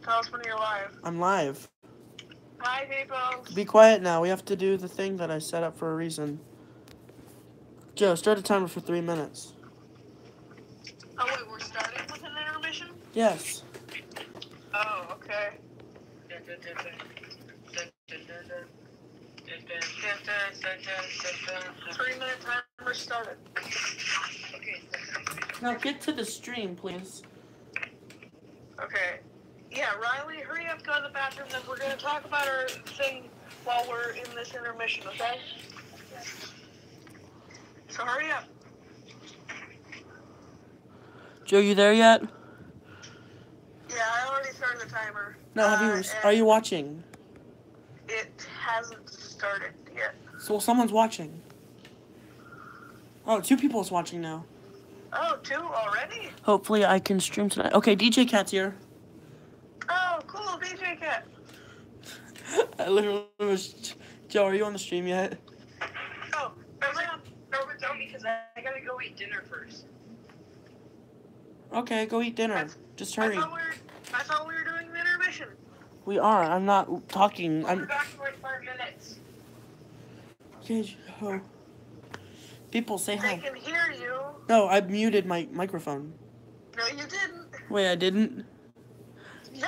Tell us when you're live. I'm live. Hi, people. Be quiet now. We have to do the thing that I set up for a reason. Joe, start a timer for 3 minutes. Oh, wait, we're starting with an intermission? Yes. Oh, okay. 3-minute timer started. Okay. Now get to the stream, please. Okay. Yeah, Riley, hurry up, go to the bathroom, then we're going to talk about our thing while we're in this intermission, okay? So hurry up. Joe, you there yet? Yeah, I already started the timer. No, are you watching? It hasn't started yet. So someone's watching. Oh, 2 people is watching now. Oh, 2 already? Hopefully I can stream tonight. Okay, DJ Cat's here. Oh, cool, DJ Cat. I literally was... Joe, are you on the stream yet? Oh, no, don't, because I gotta go eat dinner first. Okay, go eat dinner. Just hurry. I thought we were doing the intermission. We are. I'm not talking. We're back in like 5 minutes. Okay, Joe. People, say hi. They can hear you. No, I muted my microphone. No, you didn't. Wait, I didn't? No,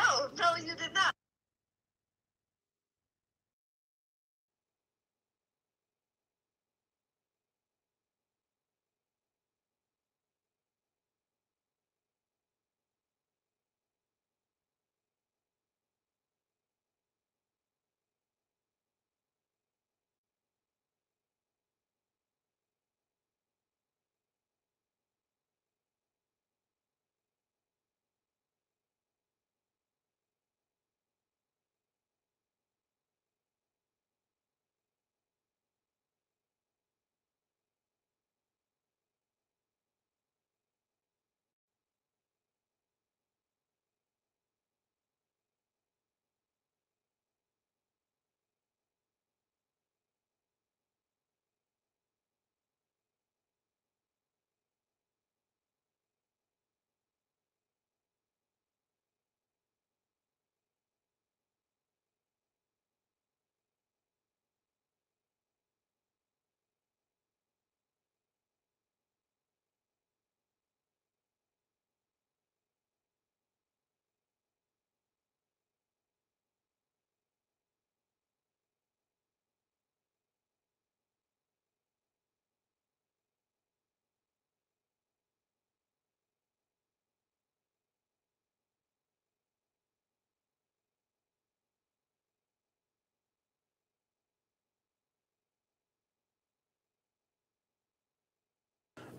you did not.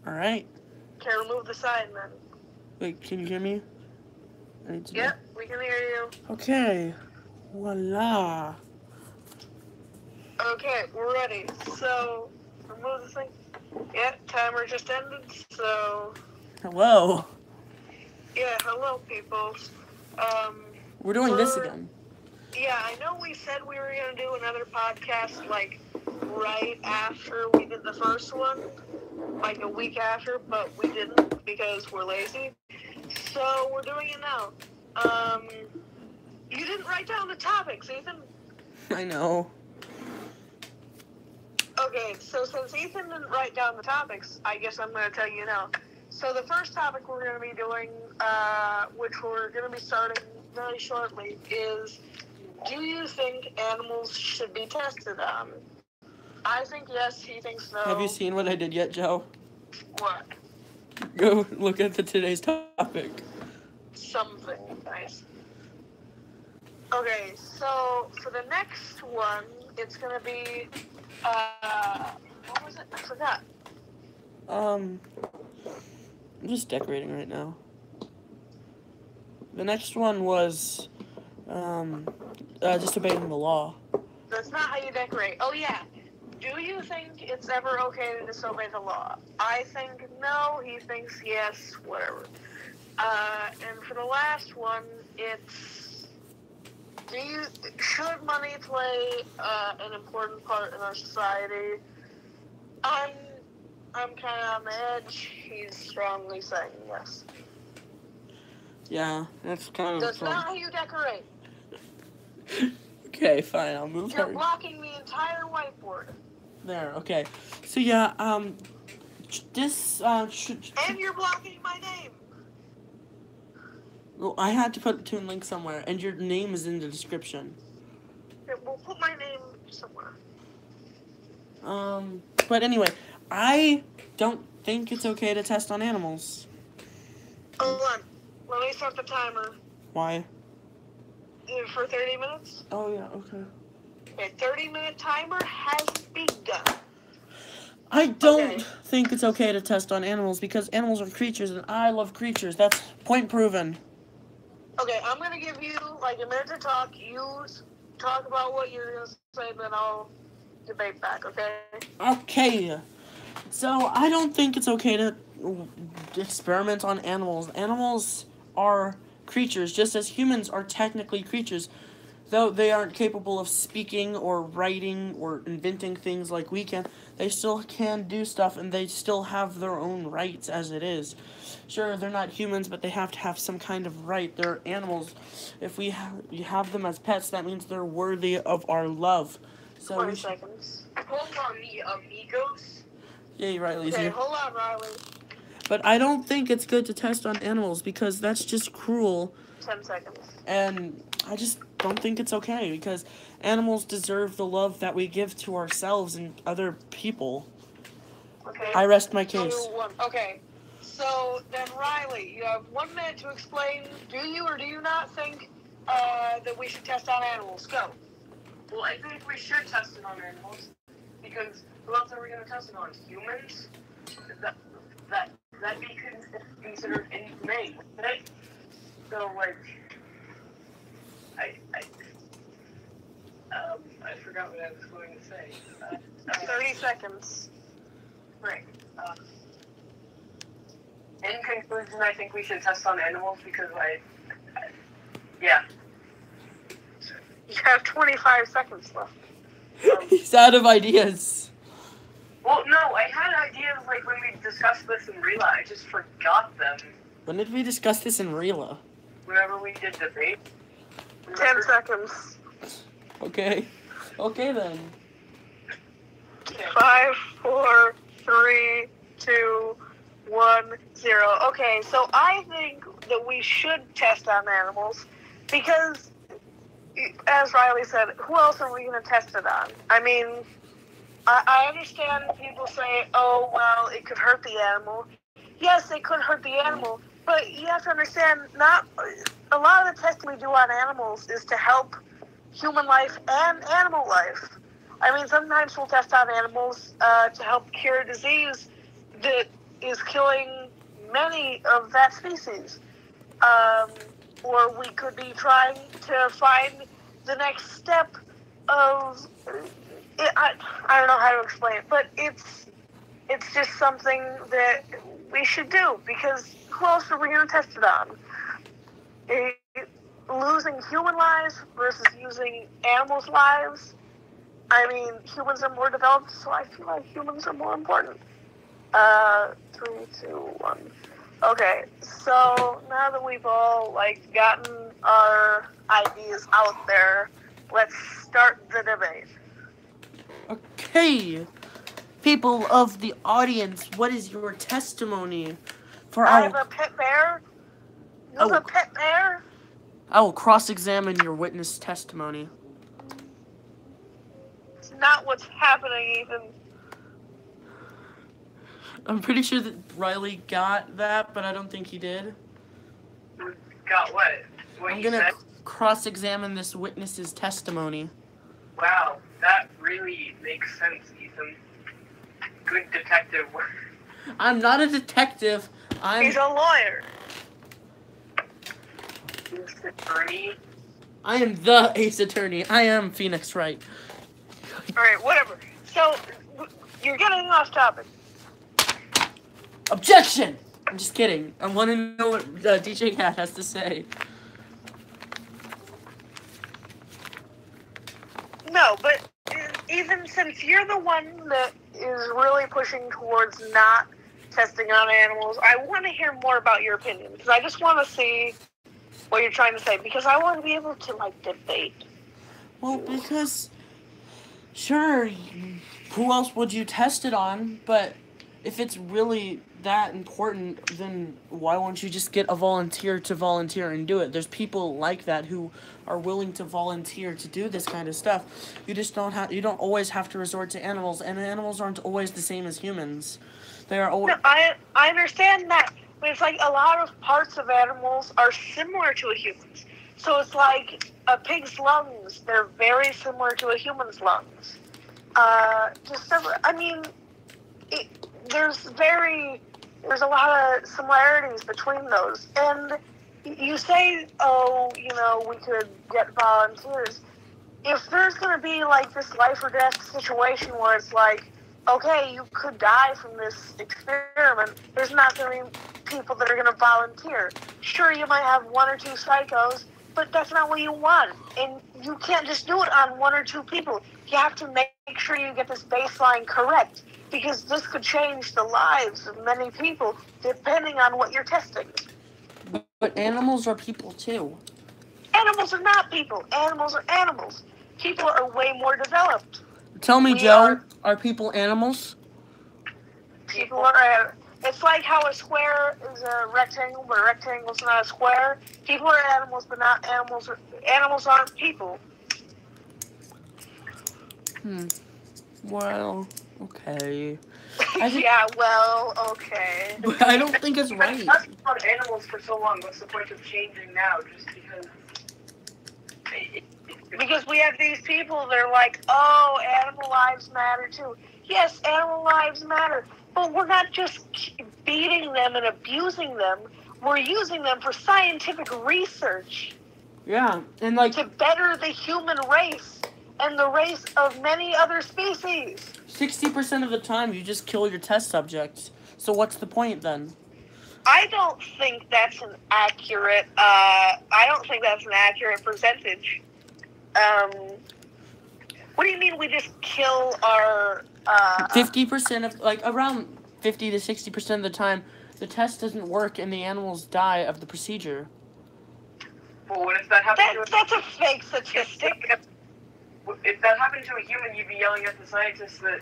Alright. Okay, remove the sign then. Wait, can you hear me? Yep, we can hear you. Okay. Voila. Okay, we're ready. So, remove the thing. Yep, timer just ended, so... Hello. Yeah, hello, people. We're doing this again. Yeah, I know we said we were going to do another podcast, like, right after we did the first one, like a week after, but we didn't because we're lazy. So, we're doing it now. You didn't write down the topics, Ethan. I know. Okay, so since Ethan didn't write down the topics, I guess I'm going to tell you now. So the first topic we're going to be doing, which we're going to be starting very shortly, is, do you think animals should be tested on? I think yes, he thinks no. Have you seen what I did yet, Joe? What? Go look at today's topic. Something nice. Okay, so for the next one, it's going to be, what was it? I forgot. I'm just decorating right now. The next one was, disobeying the law. That's not how you decorate. Oh, yeah. Do you think it's ever okay to disobey the law? I think no. He thinks yes. Whatever. And for the last one, it's, should money play an important part in our society? I'm kind of on the edge. He's strongly saying yes. Yeah, that's kind of... That's not how you decorate. Okay, fine, I'll move You're her. blocking the entire whiteboard. There, okay. So, yeah, this, And you're blocking my name. Well, I had to put a Toon Link somewhere, and your name is in the description. Okay, we'll put my name somewhere. But anyway, I don't think it's okay to test on animals. Hold on. Let me start the timer. Why? For 30 minutes? Oh, yeah, okay. Okay, 30-minute timer has begun. I don't think it's okay to test on animals because animals are creatures, and I love creatures. That's point proven. Okay, I'm going to give you, like, a minute to talk. You talk about what you're going to say, then I'll debate back, okay? Okay. So, I don't think it's okay to experiment on animals. Animals are creatures, just as humans are technically creatures. Though they aren't capable of speaking or writing or inventing things like we can, they still can do stuff, and they still have their own rights as it is. Sure, they're not humans, but they have to have some kind of right. They're animals. If we have them as pets, that means they're worthy of our love. So 20 seconds. Hold on, me amigos. Yeah, Riley. Okay, hold on, Riley. But I don't think it's good to test on animals because that's just cruel. 10 seconds. And I just don't think it's okay because animals deserve the love that we give to ourselves and other people. Okay. I rest my case. 2, 1. Okay. So then, Riley, you have 1 minute to explain. Do you or do you not think that we should test on animals? Go. Well, I think we should test it on animals because who else are we going to test it on? Humans? That'd be considered inhumane, right? So, like, I forgot what I was going to say. 30 seconds. Right. In conclusion, I think we should test on animals because yeah. You have 25 seconds left. He's out of ideas. Well, no, I had ideas like when we discussed this in Rela. I just forgot them. When did we discuss this in Rela? Whenever we did debate. 10 seconds. Okay. Okay then. 5, 4, 3, 2, 1, 0. Okay, so I think that we should test on animals because, as Riley said, who else are we going to test it on? I mean, I understand people say, oh, well, it could hurt the animal. Yes, it could hurt the animal, but you have to understand, not a lot of the testing we do on animals is to help human life and animal life. I mean, sometimes we'll test on animals to help cure a disease that is killing many of that species. Or we could be trying to find the next step of... I don't know how to explain it, but it's just something that we should do, because who else are we going to test it on? Losing human lives versus using animals' lives. I mean, humans are more developed, so I feel like humans are more important. 3, 2, 1. Okay, so now that we've all, like, gotten our ideas out there, let's start the debate. Okay. People of the audience, what is your testimony for I have a pet bear. You have a pet bear? I will cross-examine your witness testimony. It's not what's happening, even. I'm pretty sure that Riley got that, but I don't think he did. Got what? I'm gonna cross-examine this witness's testimony. Wow, that really makes sense, Ethan. Good detective work. I'm not a detective. He's a lawyer. Attorney. I am the ace attorney. I am Phoenix Wright. Alright, whatever. So, you're getting off topic. Objection! I'm just kidding. I want to know what DJ Cat has to say. No, but even since you're the one that is really pushing towards not testing on animals, I want to hear more about your opinion, because I just want to see what you're trying to say, because I want to be able to, like, debate. Well, because, sure, who else would you test it on? But if it's really that important, then why won't you just get a volunteer to volunteer and do it? There's people like that who are willing to volunteer to do this kind of stuff. You just you don't always have to resort to animals, and animals aren't always the same as humans. They are always... No, I understand that, but it's like a lot of parts of animals are similar to a human's. So it's like a pig's lungs, they're very similar to a human's lungs. There's a lot of similarities between those. And you say, we could get volunteers. If there's going to be like this life or death situation where it's like, okay, you could die from this experiment, there's not going to be people that are going to volunteer. Sure, you might have one or two psychos, but that's not what you want. And you can't just do it on one or two people. You have to make sure you get this baseline correct, because this could change the lives of many people depending on what you're testing. But animals are people too. Animals are not people. Animals are animals. People are way more developed. Tell me, Joe, are people animals? People are... It's like how a square is a rectangle, but a rectangle is not a square. People are animals, but not animals. Animals aren't people. Well, okay. Okay. But I don't think it's right. I've talked about animals for so long. What's the point of changing now? Just because... Because we have these people that are like, oh, animal lives matter too. Yes, animal lives matter. But we're not just beating them and abusing them. We're using them for scientific research. Yeah, and like... to better the human race and the race of many other species. 60% of the time, you just kill your test subjects. So what's the point then? I don't think that's an accurate percentage. What do you mean we just kill our... 50% of, like, around 50 to 60% of the time, the test doesn't work and the animals die of the procedure. Well, what if that happened That's a fake statistic. If that happened to a human, you'd be yelling at the scientists that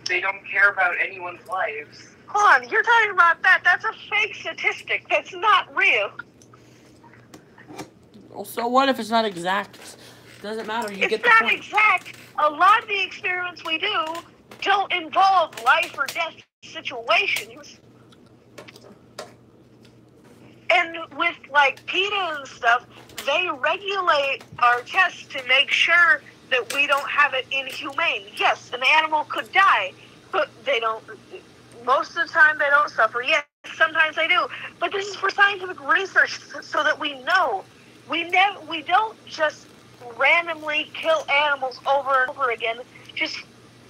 they don't care about anyone's lives. Hold on, you're talking about that. That's a fake statistic. That's not real. Well, so what if it's not exact? Doesn't matter. You get the It's point. not exact. A lot of the experiments we do don't involve life or death situations. And with, like, PETA and stuff, they regulate our tests to make sure that we don't have it inhumane. Yes, an animal could die, but they don't... Most of the time, they don't suffer. Yes, sometimes they do. But this is for scientific research, so that we know. We don't just randomly kill animals over and over again just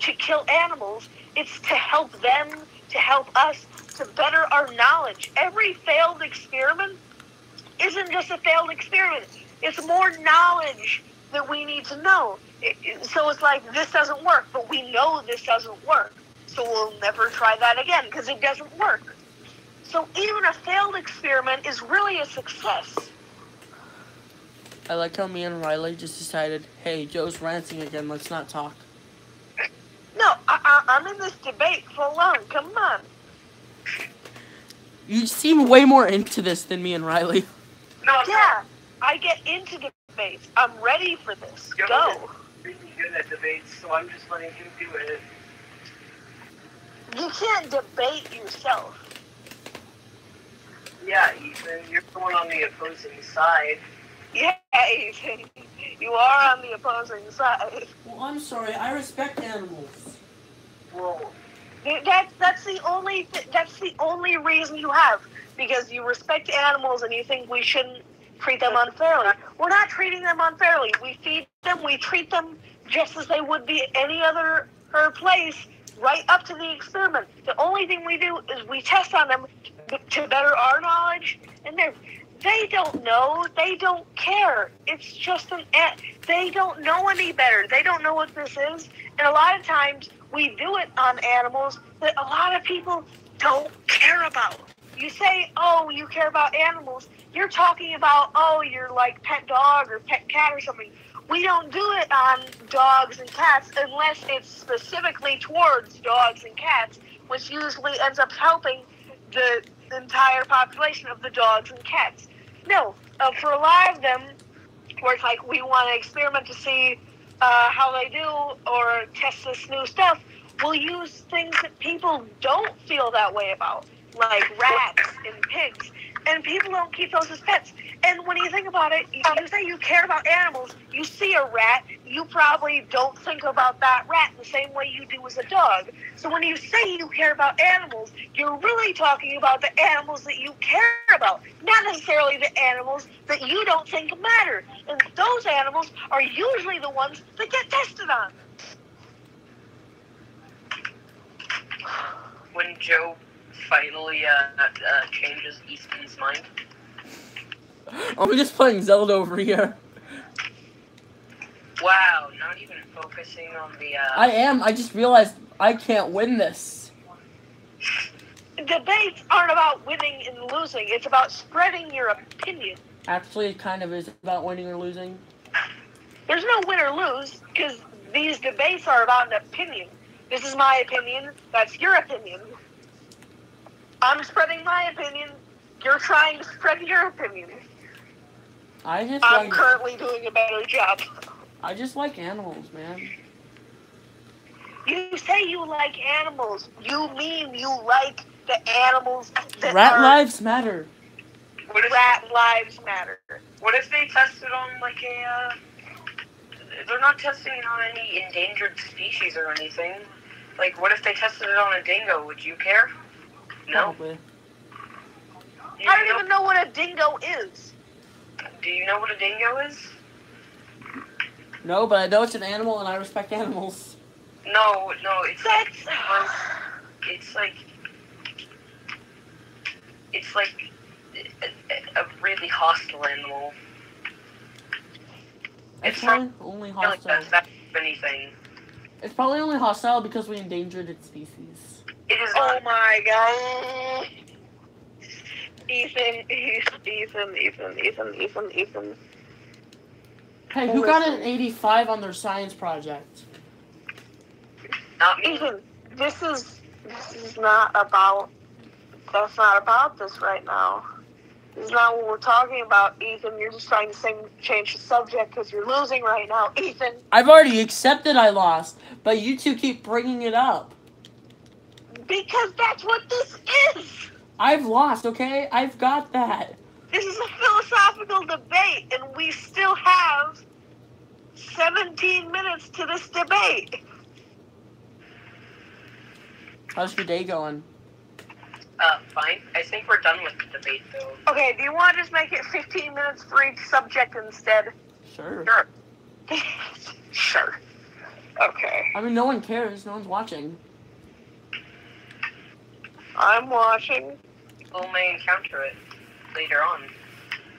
to kill animals. It's to help them, to help us, to better our knowledge. Every failed experiment isn't just a failed experiment. It's more knowledge that we need to know. So it's like, this doesn't work, but we know this doesn't work. So we'll never try that again because it doesn't work. So even a failed experiment is really a success. I like how me and Riley just decided, hey, Joe's ranting again, let's not talk. No, I'm in this debate full on. Come on. You seem way more into this than me and Riley. No, Yeah, I get into debates. I'm ready for this. Joe Go. is really good at debates, so I'm just letting him do it. You can't debate yourself. Yeah, Ethan, you're going on the opposing side. Yeah, Ethan. You are on the opposing side. Well, I'm sorry, I respect animals. Whoa. That's the only reason you have, because you respect animals and you think we shouldn't treat them unfairly. We're not treating them unfairly. We feed them, we treat them just as they would be any other place, right up to the experiment. The only thing we do is we test on them to better our knowledge, and they don't know. They don't care. It's just they don't know any better. They don't know what this is. And a lot of times we do it on animals that a lot of people don't care about. you say, oh, you care about animals, you're talking about, oh, you're like pet dog or pet cat or something. We don't do it on dogs and cats unless it's specifically towards dogs and cats, which usually ends up helping the entire population of the dogs and cats. No, for a lot of them, where it's like we want to experiment to see how they do or test this new stuff, we'll use things that people don't feel that way about, like rats and pigs. And people don't keep those as pets. And when you think about it, you say you care about animals, you see a rat, you probably don't think about that rat the same way you do as a dog. So when you say you care about animals, you're really talking about the animals that you care about, not necessarily the animals that you don't think matter. And those animals are usually the ones that get tested on. When Joe finally changes Ethan's mind. I'm just playing Zelda over here. Wow, not even focusing on the. I am. I just realized I can't win this. Debates aren't about winning and losing. It's about spreading your opinion. Actually, it kind of is about winning or losing. There's no win or lose, because these debates are about an opinion. This is my opinion. That's your opinion. I'm spreading my opinion. You're trying to spread your opinion. I'm currently doing a better job. I just like animals, man. You say you like animals. You mean you like the animals that Rat lives matter. Rat lives matter. What if they tested on like a? They're not testing it on any endangered species or anything. Like, what if they tested it on a dingo? Would you care? No. Probably. I don't even know what a dingo is. Do you know what a dingo is? No, but I know it's an animal, and I respect animals. No, it's like a really hostile animal. It's probably only hostile. Like that's anything. It's probably only hostile because we endangered its species. It is. Oh my god. Ethan. Hey, who got an 85 on their science project? Not me. Ethan, this is not about. That's not about this right now. This is not what we're talking about, Ethan. You're just trying to change the subject because you're losing right now, Ethan. I've already accepted I lost, but you two keep bringing it up. Because that's what this is. I've lost, okay? I've got that. This is a philosophical debate, and we still have 17 minutes to this debate. How's your day going? Fine. I think we're done with the debate, though. Okay, do you want to just make it 15 minutes for each subject instead? Sure. Sure. Okay. I mean, no one cares. No one's watching. I'm watching. People may encounter it later on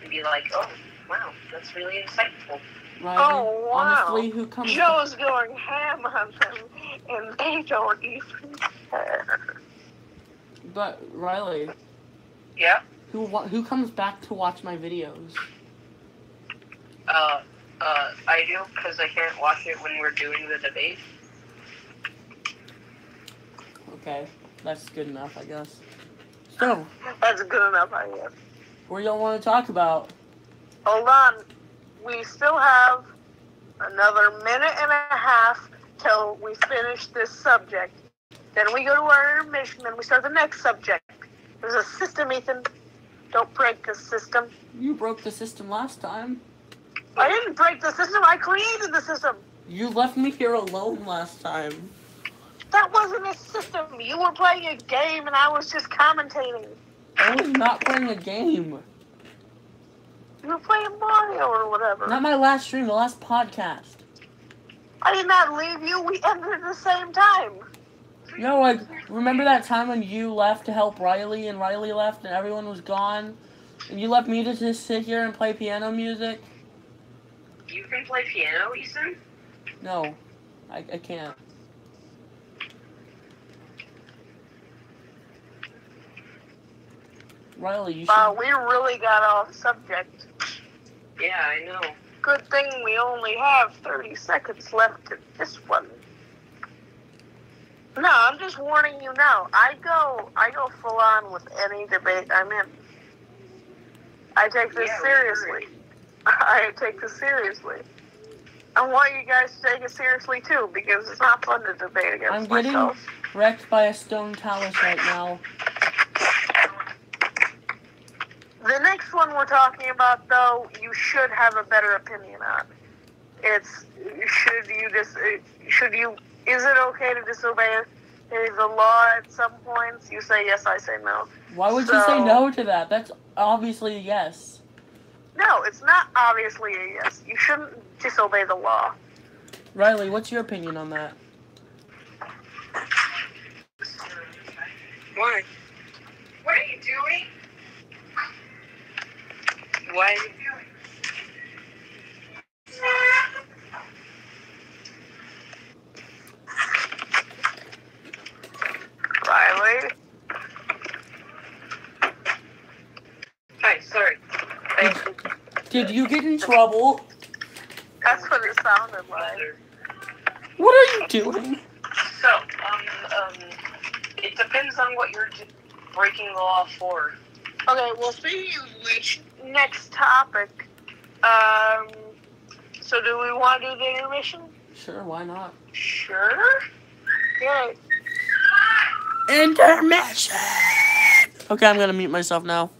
and be like, oh, wow, that's really insightful. Riley, oh, wow. Honestly, who comes... Joe's going ham on them, and they don't even care. But, Riley... Yeah? Who comes back to watch my videos? I do, because I can't watch it when we're doing the debate. Okay, that's good enough, I guess. So... That's good enough, I guess. What do y'all want to talk about? Hold on. We still have another minute and a half till we finish this subject. Then we go to our intermission and we start the next subject. There's a system, Ethan. Don't break the system. You broke the system last time. I didn't break the system. I created the system. You left me here alone last time. That wasn't a system. You were playing a game and I was just commentating. I was not playing a game. You were playing Mario or whatever. Not my last stream, the last podcast. I did not leave you. We ended at the same time. No, like, remember that time when you left to help Riley and Riley left and everyone was gone? And you left me to just sit here and play piano music? You can play piano, Ethan? No, I can't. Riley, you Wow, should. we really got off subject. Yeah, I know. Good thing we only have 30 seconds left in this one. No, I'm just warning you now. I go full on with any debate I'm in. I take this seriously. I take this seriously. I want you guys to take it seriously too, because it's not fun to debate against I'm getting myself. wrecked by a stone talus right now. The next one we're talking about, though, you should have a better opinion on. It's is it okay to disobey the law at some points? You say yes, I say no. Why would you say no to that? That's obviously a yes. No, it's not obviously a yes. You shouldn't disobey the law. Riley, what's your opinion on that? Why? What are you doing? What are you doing? Riley? Hi, sorry. Did you get in trouble? That's what it sounded like. What are you doing? So, it depends on what you're breaking the law for. Okay, well, speaking of which, next topic. So do we want to do the intermission? Sure, why not? Sure. Okay. Intermission! Okay, I'm gonna mute myself now.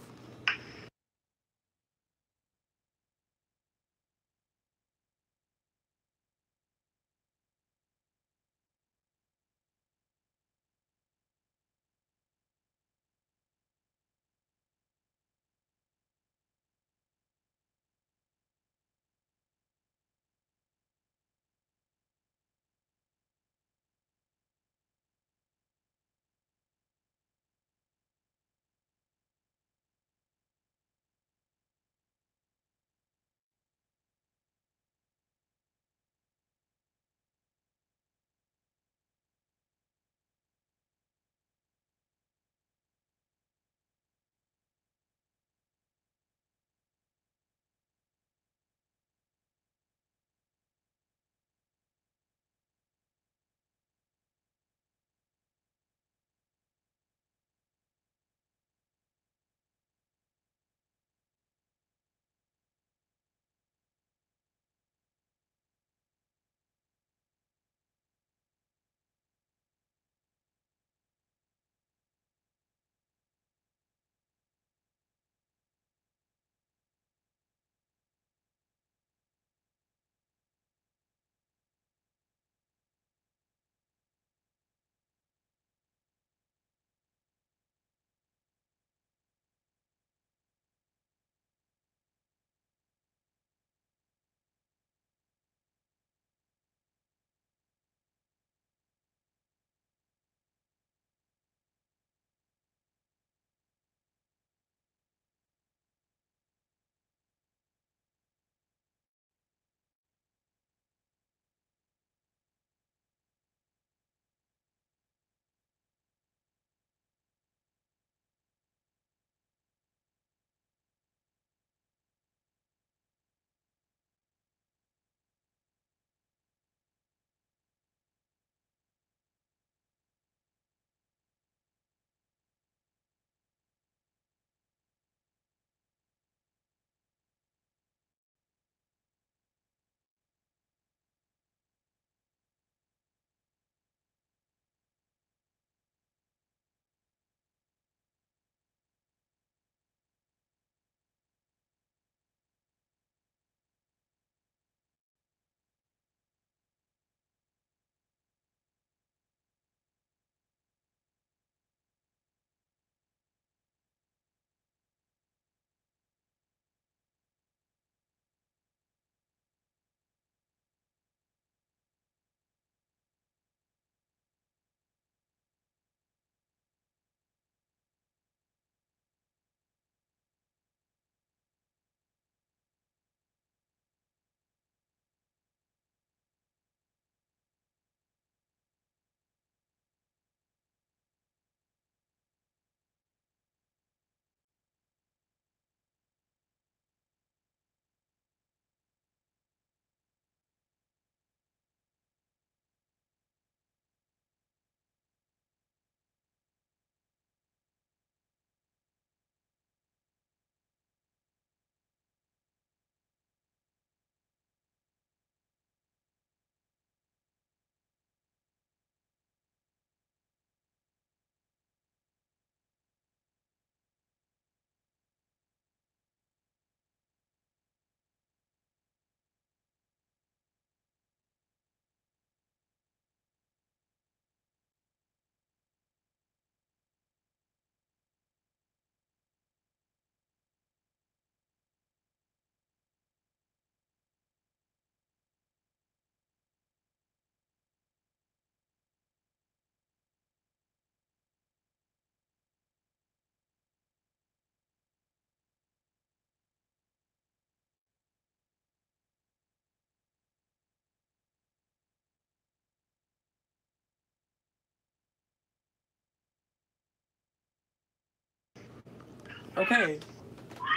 Okay.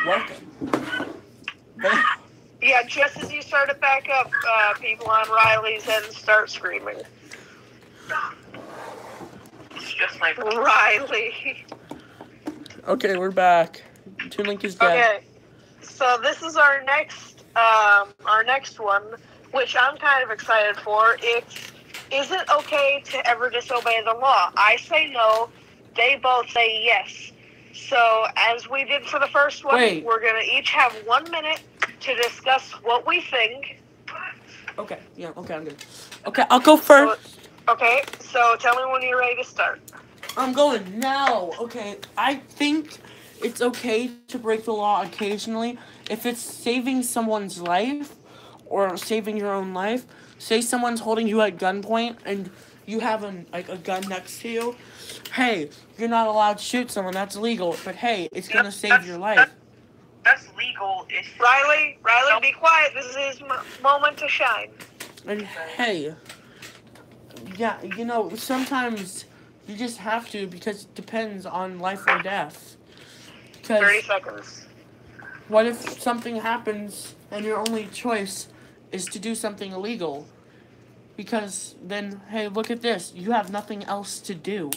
Welcome. Yeah, just as you start to back up, people on Riley's end start screaming. It's just my Riley. Okay, we're back. Toon Link is dead. Okay, so this is our next one, which I'm kind of excited for. Is it okay to ever disobey the law? I say no. They both say yes. So, as we did for the first one, we're going to each have 1 minute to discuss what we think. Okay, yeah, okay, I'm good. Okay, I'll go first. So tell me when you're ready to start. I'm going now. Okay, I think it's okay to break the law occasionally if it's saving someone's life or saving your own life. Say someone's holding you at gunpoint and you have a gun next to you. Hey, you're not allowed to shoot someone. That's illegal. But hey, it's gonna save your life. That's legal. If Riley, be quiet. This is his moment to shine. And hey, yeah, sometimes you just have to because it depends on life or death. 30 seconds. What if something happens and your only choice is to do something illegal? Because then, hey, look at this. You have nothing else to do.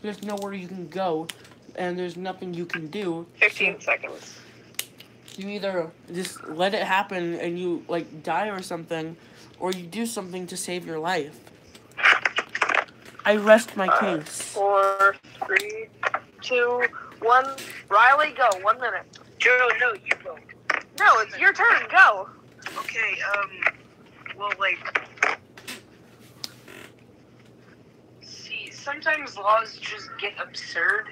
There's nowhere you can go, and there's nothing you can do. 15 seconds. You either just let it happen and you, die or something, or you do something to save your life. I rest my case. 4, 3, 2, 1. Riley, go. 1 minute. Joe, no, you go. No, it's your turn. Go. Okay, see, sometimes laws just get absurd.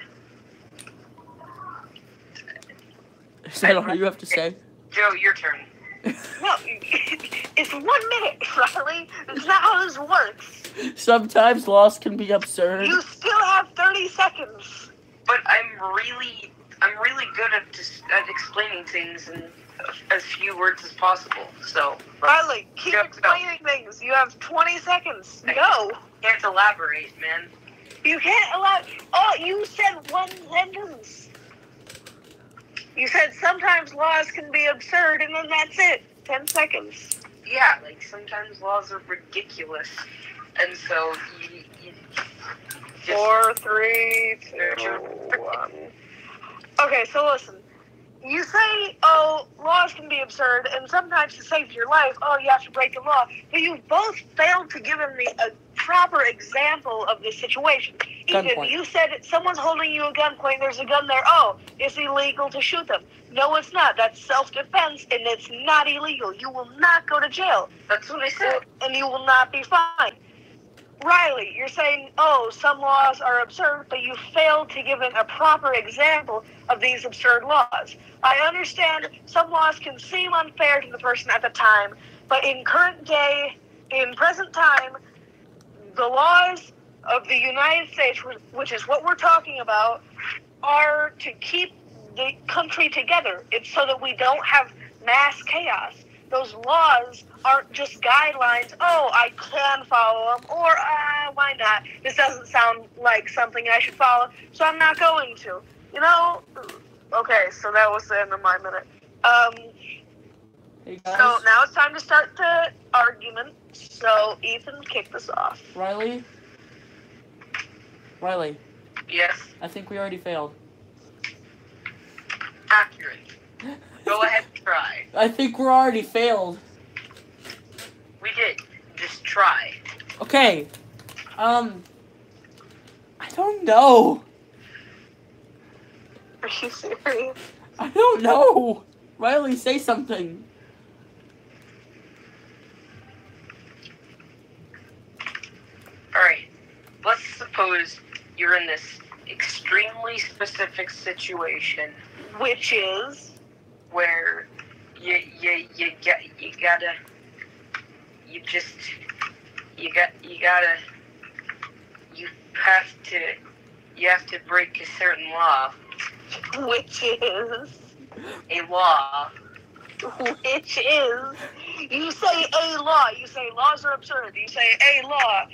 Is that all you have to say? Joe, your turn. No, it's 1 minute, Riley. That's not how this works. Sometimes laws can be absurd. You still have 30 seconds. But I'm really good at explaining things in as few words as possible. So Riley, keep explaining things. You have 20 seconds. Go. Can't elaborate, man. You can't elaborate. Oh, you said one sentence. You said sometimes laws can be absurd, and then that's it. 10 seconds. Yeah, sometimes laws are ridiculous, and so you just 4, 3, 2, 1. Okay, so listen. You say, oh, laws can be absurd, and sometimes to save your life, oh, you have to break the law. But you both failed to give me a proper example of this situation. Ethan, you said someone's holding you a gunpoint, there's a gun there. Oh, it's illegal to shoot them. No, it's not. That's self-defense, and it's not illegal. You will not go to jail. That's what I said. And you will not be fined. Riley, you're saying, oh, some laws are absurd, but you failed to give a proper example of these absurd laws. I understand some laws can seem unfair to the person at the time, but in present time, the laws of the United States, which is what we're talking about, are to keep the country together. It's so that we don't have mass chaos. Those laws aren't just guidelines. Oh, I can follow them, or why not? This doesn't sound like something I should follow, so I'm not going to. Okay, so that was the end of my minute. Hey guys. So now it's time to start the argument. So Ethan, kick this off. Riley? Yes? I think we already failed. Accurate. Go ahead and try. I think we're already failed. We did. Just try. Okay. I don't know. Are you serious? I don't know. Riley, say something. Alright. Let's suppose you're in this extremely specific situation. Which is? Where you have to break a certain law. Which is? A law. Which is? You say a law. You say laws are absurd. You say a law.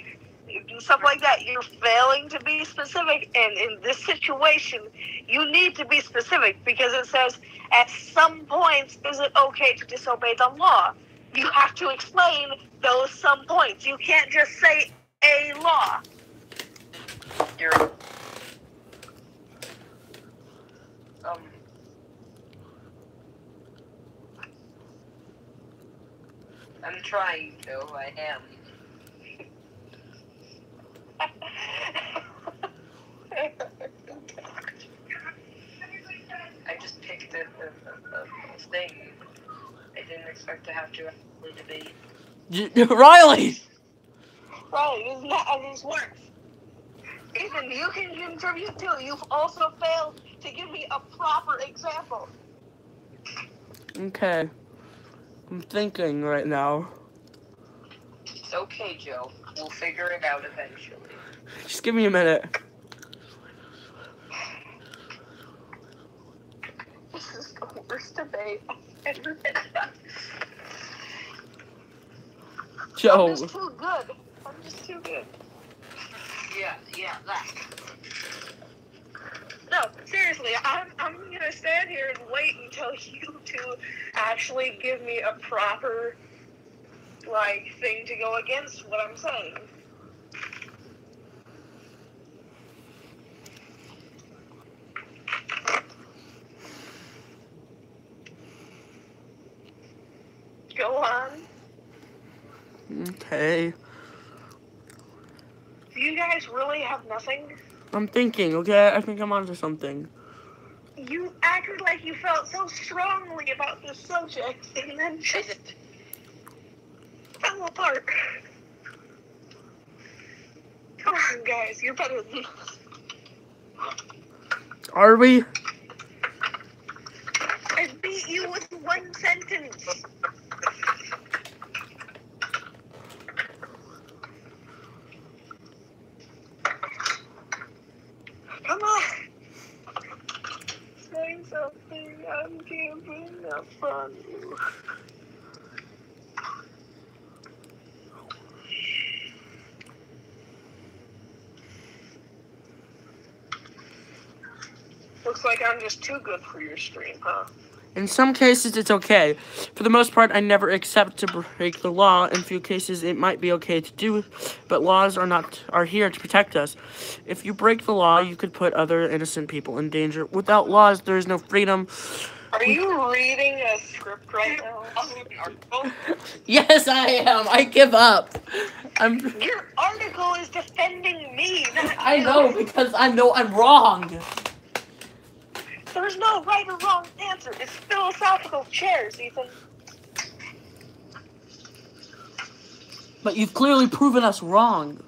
You do stuff like that. You're failing to be specific, and in this situation, you need to be specific because it says at some points is it okay to disobey the law. You have to explain those some points. You can't just say a law. You're I'm trying to. I am. I just picked a thing. I didn't expect to have to actually debate. Riley! Right, isn't that how this works? Ethan, you can contribute too. You've also failed to give me a proper example. Okay. I'm thinking right now. It's okay, Joe. We'll figure it out eventually. Just give me a minute. This is the worst debate I've ever been on. Joe. I'm just too good. I'm just too good. Yeah, that. No, seriously, I'm gonna stand here and wait until you two actually give me a proper, thing to go against what I'm saying. Go on. Okay. Do you guys really have nothing? I'm thinking, okay? I think I'm onto something. You acted like you felt so strongly about this subject, and then just fell apart. Come on, guys, you're better than us. Are we? I beat you with one sentence. Come on. Say something. I'm giving up on you. Looks like I'm just too good for your stream, huh? In some cases, it's okay. For the most part, I never accept to break the law. In few cases, it might be okay to do, but laws are here to protect us. If you break the law, you could put other innocent people in danger. Without laws, there is no freedom. Are you reading a script right now? Yes, I am. I give up. Your article is defending me, not you. I know, because I know I'm wrong. There's no right or wrong answer. It's philosophical chairs, Ethan. But you've clearly proven us wrong.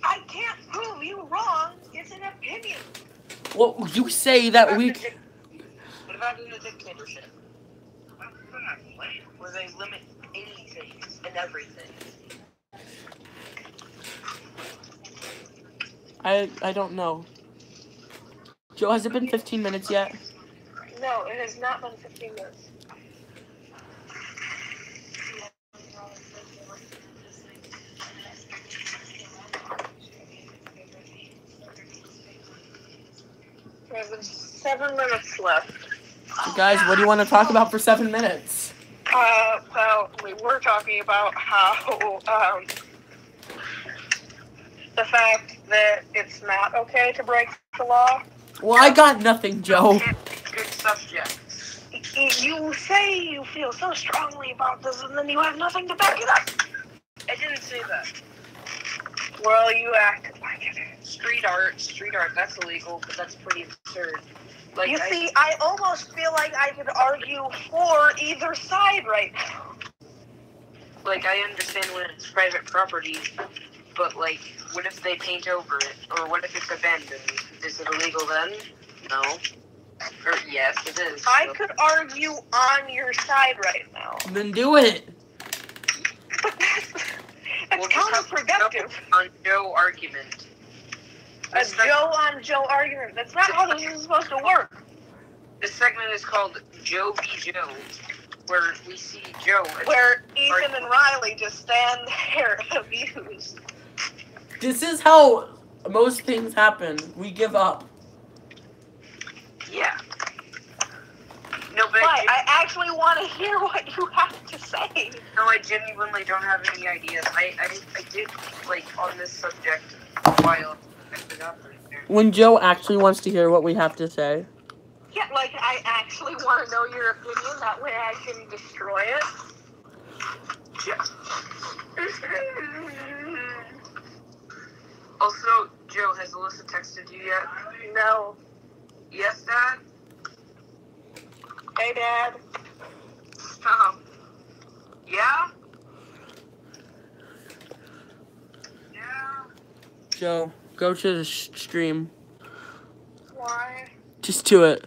I can't prove you wrong. It's an opinion. Well, you say that we... What about in a dictatorship? Where they limit anything and everything. I don't know. Joe, has it been 15 minutes yet? No, it has not been 15 minutes. There's 7 minutes left. So guys, what do you want to talk about for 7 minutes? Well, we were talking about how, the fact that it's not okay to break the law. Well, I got nothing, Joe. Good subject. You say you feel so strongly about this, and then you have nothing to back it up. I didn't say that. Well, you acted like it. Street art, that's illegal, but that's pretty absurd. Like, You see, I almost feel like I could argue for either side right now. Like, I understand when it's private property, but, like, what if they paint over it? Or what if it's abandoned? Is it illegal then? No. Or, yes, it is. I could argue on your side right now. Then do it. But that's We'll just have counterproductive. a on Joe argument. A Joe on Joe argument. That's not how this is supposed to work. This segment is called Joe v. Joe, where we see Joe. Where Ethan and Riley just stand there amused. This is how most things happen. We give up. Yeah. No, but I actually want to hear what you have to say. no, I genuinely don't have any ideas. I did, like, on this subject a while. I forgot right there. When Joe actually wants to hear what we have to say. Yeah, like, I actually want to know your opinion. That way I can destroy it. Yeah. Also, Joe, has Alyssa texted you yet? No. Yes, Dad? Hey, Dad. Yeah? Yeah. Joe, go to the stream. Why? Just do it.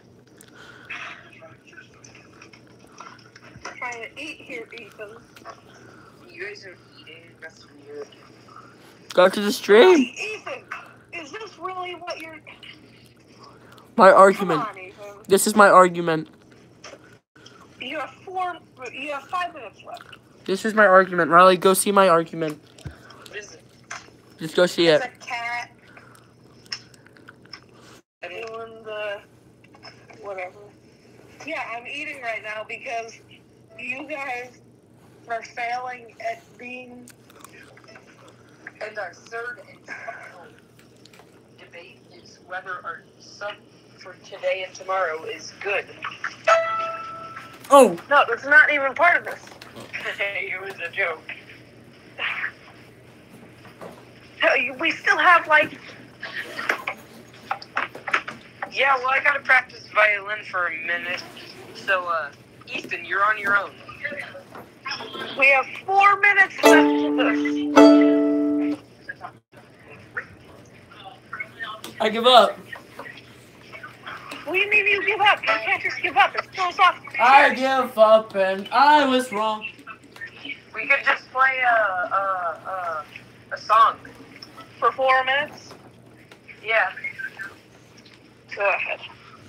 I'm trying to eat here, Ethan. You guys are eating? That's weird. Go to the stream. Ethan, is this really what you're... My Come argument. on, Ethan. This is my argument. You have 5 minutes left. This is my argument. Riley, go see my argument. What is it? Just go see It's it. a cat doing the whatever. Yeah, I'm eating right now because you guys are failing at being... And our third and final debate is whether our sub for today and tomorrow is good. Oh, No, that's not even part of this. It was a joke. We still have, like... Yeah, well, I gotta practice violin for a minute. So, Ethan, you're on your own. We have 4 minutes left to this. I give up. What do you mean you give up? You can't just give up. It's philosophical. I give up and I was wrong. We could just play a song. For 4 minutes? Yeah. Go ahead.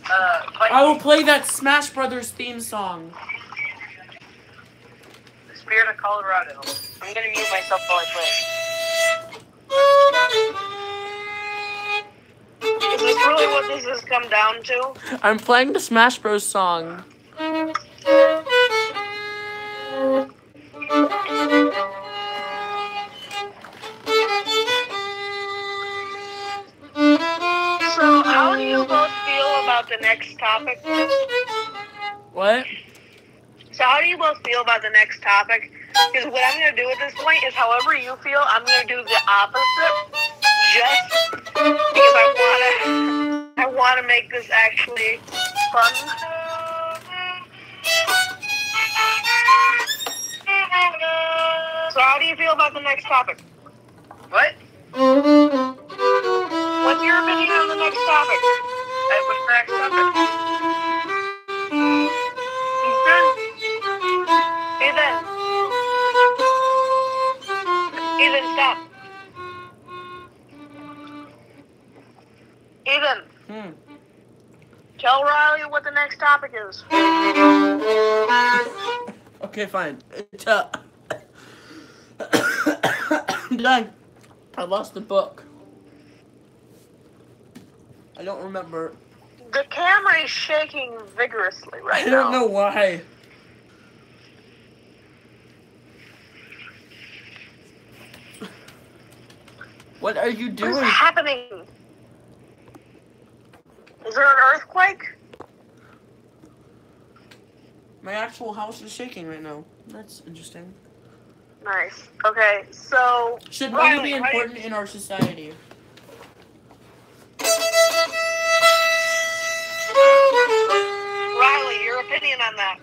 I will play that Smash Brothers theme song. The Spirit of Colorado. I'm gonna mute myself while I play. Is this really what this has come down to? I'm playing the Smash Bros song. So, how do you both feel about the next topic? What? So, how do you both feel about the next topic? Because what I'm going to do at this point is however you feel, I'm going to do the opposite. Just because I want to make this actually fun. So, how do you feel about the next topic? What? What's your opinion on the next topic? What's the next topic? Ethan, stop. Ethan, tell Riley what the next topic is. Okay, fine. Dang. I lost the book. I don't remember. The camera is shaking vigorously right I now. don't know why. What are you What doing? is happening? Is there an earthquake? My actual house is shaking right now. That's interesting. Nice. Okay, so... Should money Riley, be important in our society? Riley, your opinion on that?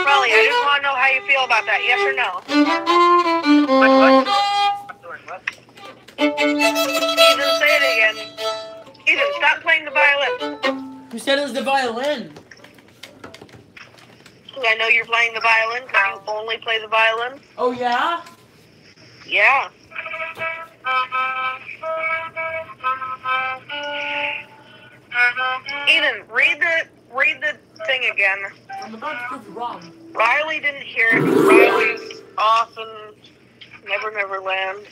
Riley, I just want to know how you feel about that. Yes or no? What? Ethan, say it again. Ethan, stop playing the violin. Who said it was the violin? Because I know you're playing the violin, because you only play the violin. Oh, yeah? Yeah. Ethan, read the thing again. I'm about to prove you wrong. Riley didn't hear it. Riley's off in Never Land.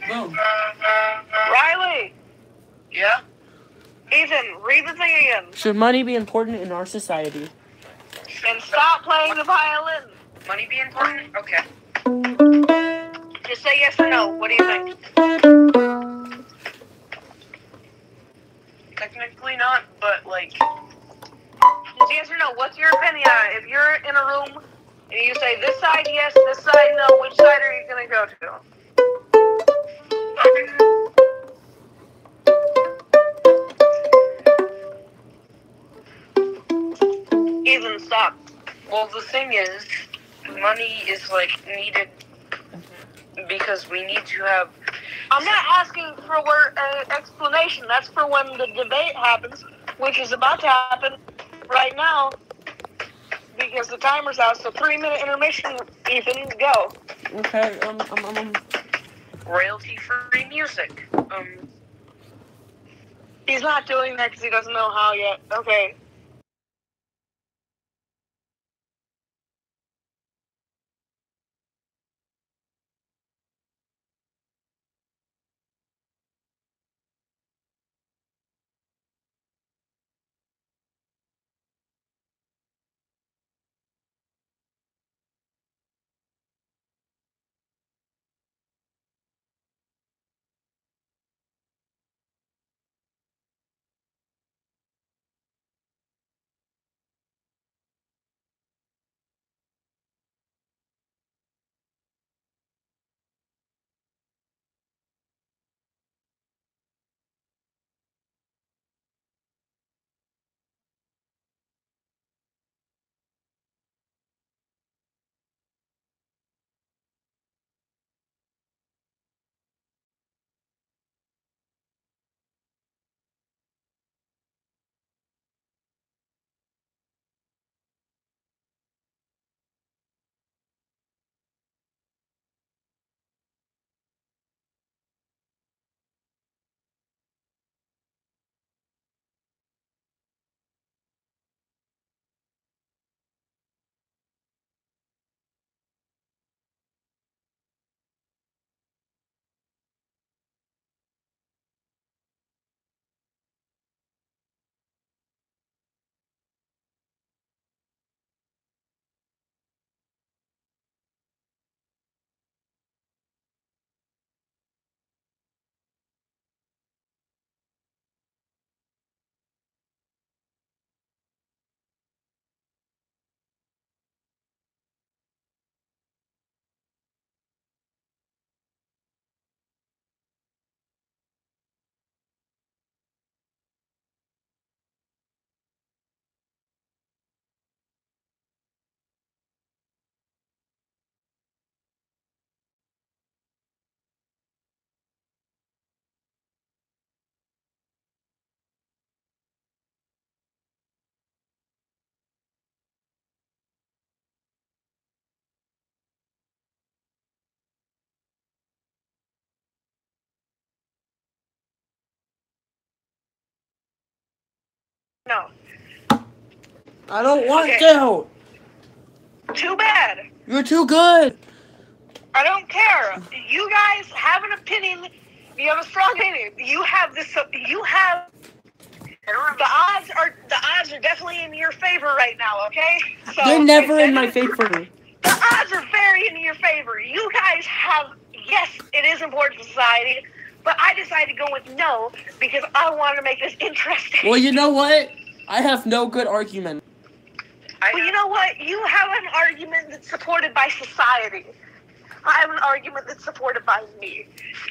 Boom. Riley! Yeah? Ethan, read the thing again. Should money be important in our society? And stop playing the violin. Money be important? Okay. Just say yes or no. What do you think? Technically not, but like... Just yes or no. What's your opinion on it? If you're in a room and you say this side yes, this side no, which side are you going to go to? Ethan, stop. Well, the thing is, money is like needed because we need to have... I'm not asking for an explanation. That's for when the debate happens, which is about to happen right now because the timer's out. So 3-minute intermission. Ethan, go. Okay. royalty-free music. He's not doing that because he doesn't know how yet. Okay. No. I don't want Okay. to. Too bad. You're too good. I don't care. You guys have an opinion. You have a strong opinion. You have this. You have. The odds are definitely in your favor right now. Okay. So They're never in my favor. The odds are very in your favor. You guys have. Yes, it is important to society, but I decided to go with no because I wanted to make this interesting. Well, you know what? I have no good argument. Well, you know what? You have an argument that's supported by society. I have an argument that's supported by me.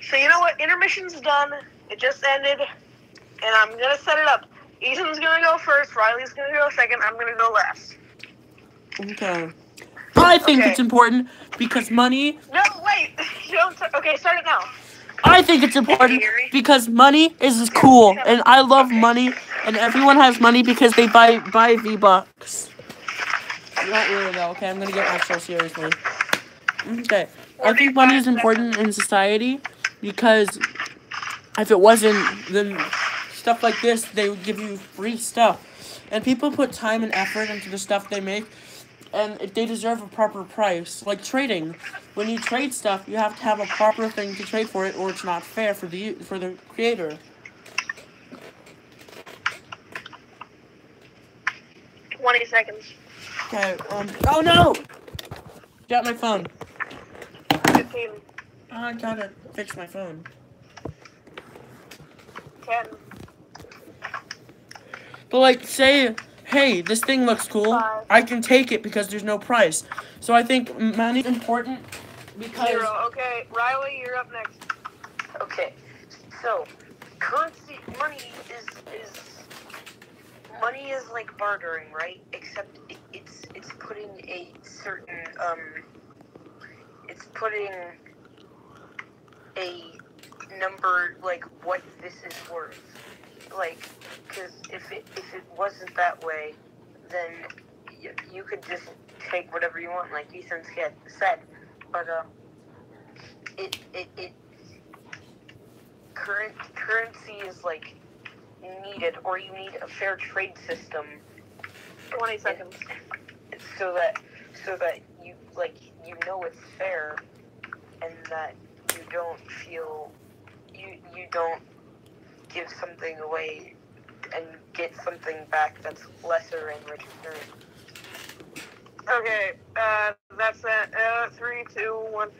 So you know what? Intermission's done. It just ended. And I'm going to set it up. Ethan's going to go first. Riley's going to go second. I'm going to go last. Okay. I think Okay. it's important because money... No, wait. You don't okay, start it now. I think it's important because money is cool. And I love money. And everyone has money because they buy V-Bucks. Not really, though. Okay, I'm going to get myself seriously. Okay. I think money is important in society because if it wasn't, then stuff like this, they would give you free stuff. And people put time and effort into the stuff they make, and they deserve a proper price. Like trading. When you trade stuff, you have to have a proper thing to trade for it, or it's not fair for the creator. 20 seconds. Okay, oh no! Got my phone. 15. I gotta fix my phone. 10. But like, say, hey, this thing looks cool. 5. I can take it because there's no price. So I think money's important because... 0. Okay, Riley, you're up next. Okay, so currency, money is like bartering, right? Except it's putting a certain it's putting a number, like what this is worth. Like, because if it wasn't that way, then you could just take whatever you want, like Ethan said. But currency is like needed, or you need a fair trade system. 20 seconds. So that you know it's fair, and that you don't feel you don't give something away and get something back that's lesser in return. Okay, that's it. 3, 2, 1.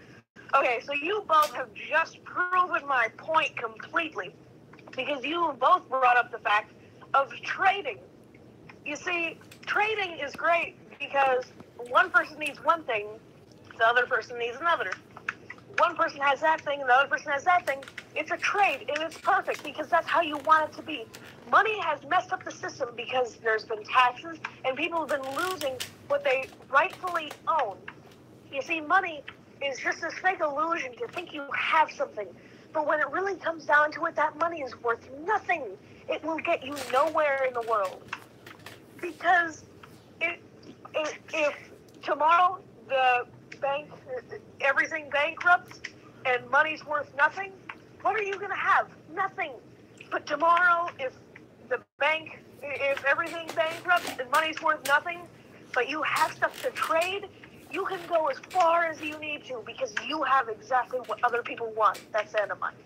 Okay, so you both have just proven my point completely, because you both brought up the fact of trading. You see, trading is great because one person needs one thing, the other person needs another. One person has that thing, and the other person has that thing. It's a trade, and it's perfect because that's how you want it to be. Money has messed up the system because there's been taxes, and people have been losing what they rightfully own. You see, money is just this fake illusion to think you have something. But when it really comes down to it, that money is worth nothing. It will get you nowhere in the world. Because if tomorrow the bank, everything bankrupts and money's worth nothing, what are you going to have? Nothing. But tomorrow, if everything bankrupts and money's worth nothing, but you have stuff to trade, you can go as far as you need to because you have exactly what other people want. That's the end of money.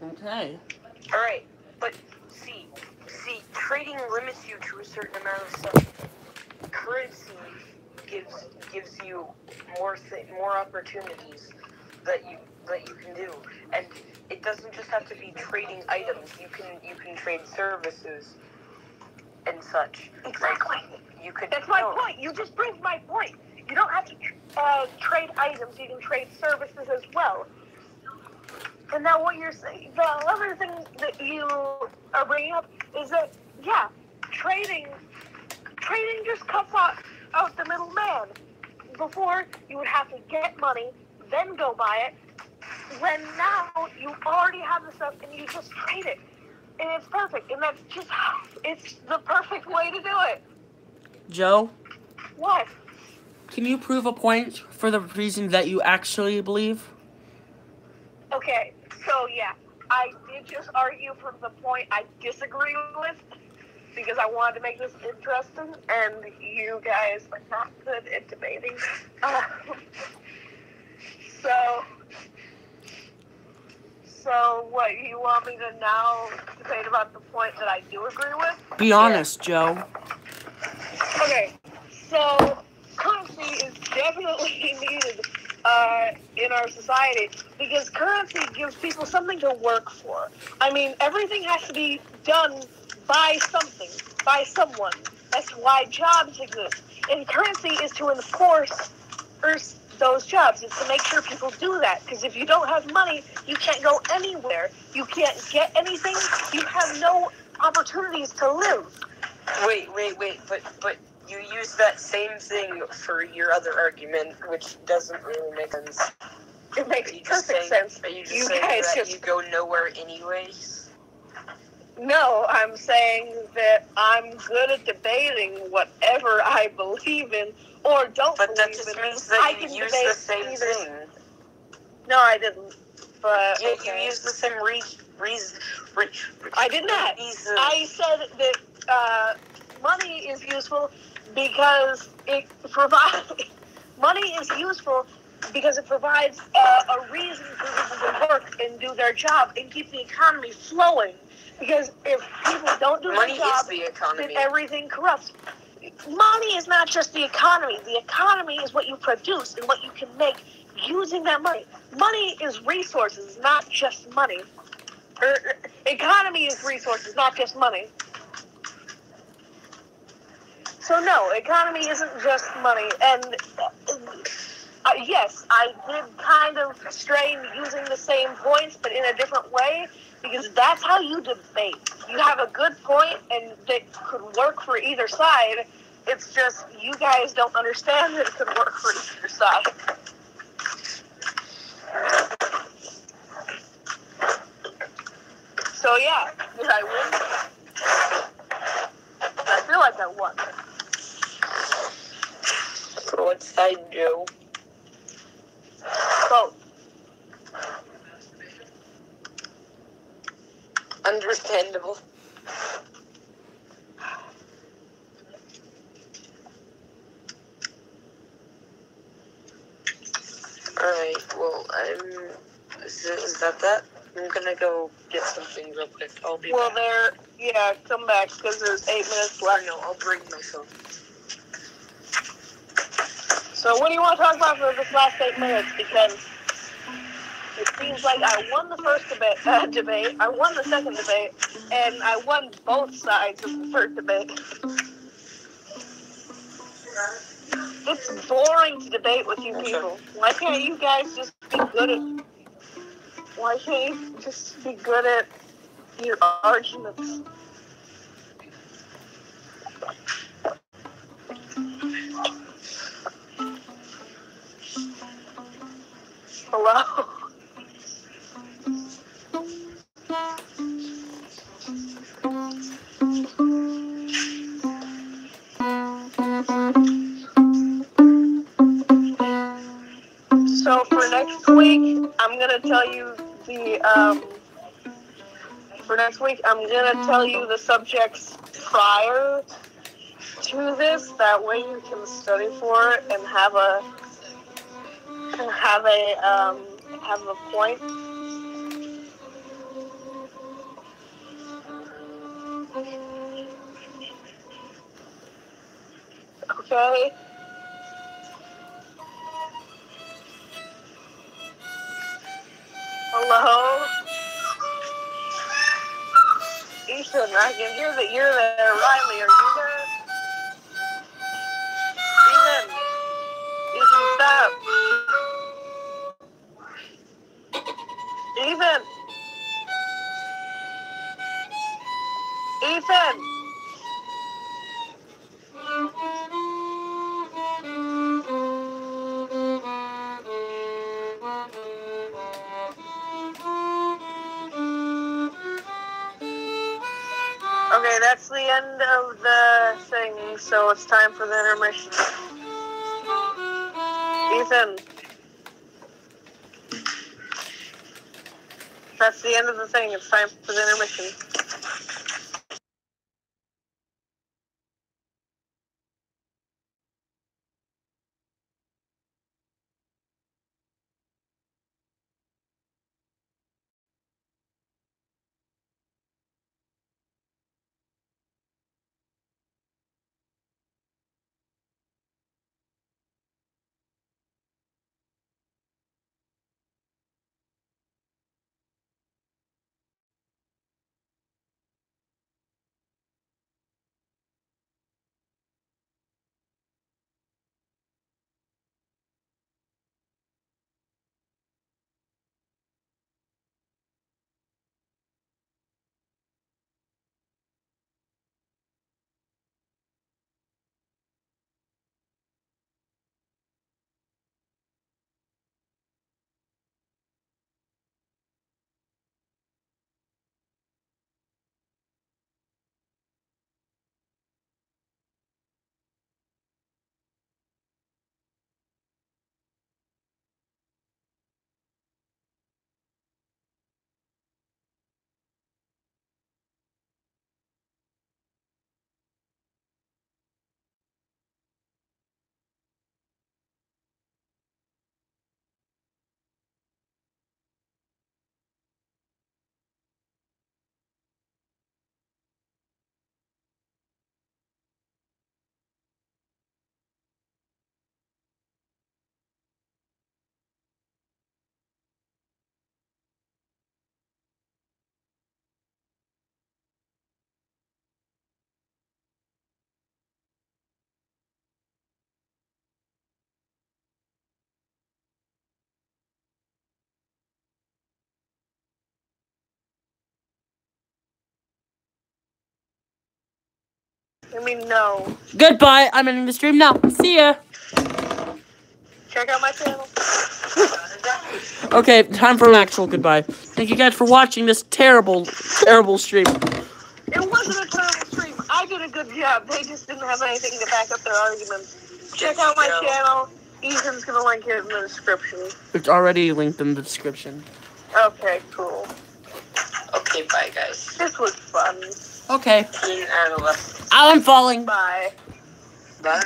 Okay. All right, but see, trading limits you to a certain amount of stuff. Currency gives you more opportunities that you can do, and it doesn't just have to be trading items. You can trade services and such. Exactly. You could. That's my point. You just proved my point. You don't have to trade items. You can trade services as well. And now what you're saying, the other thing that you are bringing up is that, yeah, trading just cuts out the middleman. Before, you would have to get money, then go buy it. When now, you already have the stuff and you just trade it. And it's perfect. And that's just, it's the perfect way to do it. Joe? What? Can you prove a point for the reason that you actually believe? Okay, so yeah, I did just argue from the point I disagree with, because I wanted to make this interesting, and you guys are not good at debating. So what, you want me to now debate about the point that I do agree with? Be honest, Joe. Okay, so currency is definitely needed in our society because currency gives people something to work for. I mean, everything has to be done by something, by someone. That's why jobs exist. And currency is to enforce those jobs. It's to make sure people do that. Because if you don't have money, you can't go anywhere. You can't get anything. You have no opportunities to live. Wait, but you use that same thing for your other argument, which doesn't really make sense. It makes perfect sense. Are you just saying that you go nowhere anyways? No, I'm saying that I'm good at debating whatever I believe in or don't but believe in. But that just means that you use the same thing. No, I didn't. But yeah, okay. you use the same I did not. I said that money is useful because it provides. Money is useful because it provides a reason for people to work and do their job and keep the economy flowing. Because if people don't do their job, then everything corrupts. Money is not just the economy. The economy is what you produce and what you can make using that money. Money is resources, not just money. Economy is resources, not just money. So no, economy isn't just money. And yes, I did kind of stray using the same points, but in a different way, because that's how you debate. You have a good point, and that could work for either side. It's just you guys don't understand that it could work for either side. So yeah, did I win? I feel like I won. What side, Joe? Both. Understandable. Alright, well, is that? I'm gonna go get something real quick. I'll be back. Well, come back, because there's 8 minutes left. No, I'll bring my phone. So what do you want to talk about for this last 8 minutes? Because it seems like I won the first debate, I won the second debate, and I won both sides of the third debate. It's boring to debate with you people. Why can't you guys just be good at... Why can't you just be good at your arguments? Hello? So for next week, I'm gonna tell you the subjects prior to this. That way you can study for it and have a point. Okay. Hello? Ethan, I can hear that you're there. Riley, are you there? Ethan! Ethan, stop! Ethan! Ethan! Okay, that's the end of the thing, so it's time for the intermission. Ethan. That's the end of the thing, it's time for the intermission. I mean, no. Goodbye. I'm ending the stream now. See ya. Check out my channel. Okay, time for an actual goodbye. Thank you guys for watching this terrible, terrible stream. It wasn't a terrible stream. I did a good job. They just didn't have anything to back up their arguments. Check out my channel. Ethan's gonna link it in the description. It's already linked in the description. Okay, cool. Okay, bye, guys. This was fun. Okay. I'm I'm falling. Bye. Bye.